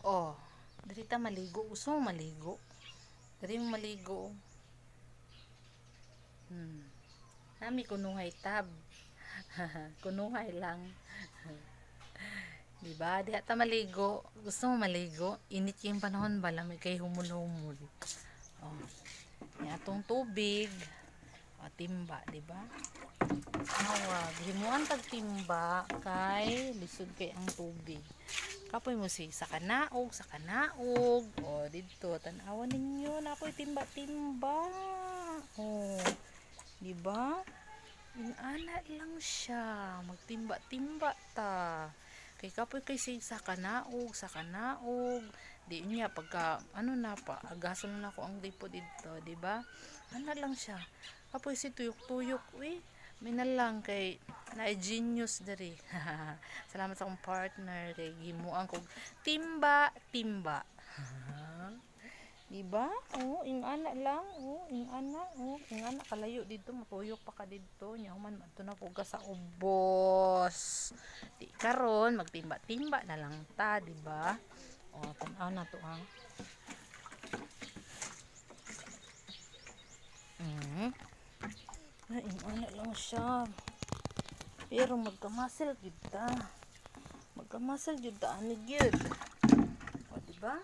Oh, diri ta maligo. Gusto mo maligo? Diri mo maligo. Nami kunuhay tab. Kunuhay lang. Diba? Diha ta maligo. Gusto mo maligo? Init yung panahon ba? Lamig kay humul-humul. Oh, yung atong tubig. O, timba, diba? Awag. Himuan tag timba kay lisod kay ang tubig. Kapoy mo si sa kanaog, sa kanaog. O, dito. Tanawan ninyo. Napoy timba-timba. O, diba? Inana lang siya. Magtimba-timba ta. Kay kapoy kay sa kanaog, sa kanaog. Di niya pagka ano na pa, agason na ko ang dipo dito, di ba? Ano lang siya. Kapoy si tuyok-tuyok, uy. May na lang kay na genius diri. Salamat sa akong partner kay gimuang kog timba, timba. Diba? Oh, ing ana lang. Oh, ing ana. Oh, ing ana kalayo dito. Matuyok pa ka dito. Nya human adto na ko sa ubos. Di karon magtimba-timba na lang ta, diba? Oh, tan-aw na to ha. Ay, ing ana lang siya. Pero magkamasil gyud ta. Magkamasil gyud ta ani gyud. O, diba?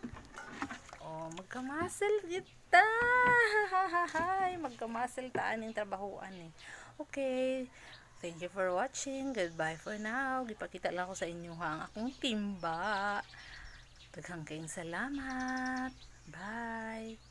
Oh, magkamasel kita. Hay, magkamasel ta aning trabahoan eh. Okay. Thank you for watching. Goodbye for now. Gipakita lang ko sa inyo ang akong timba. Daghang kayong salamat. Bye.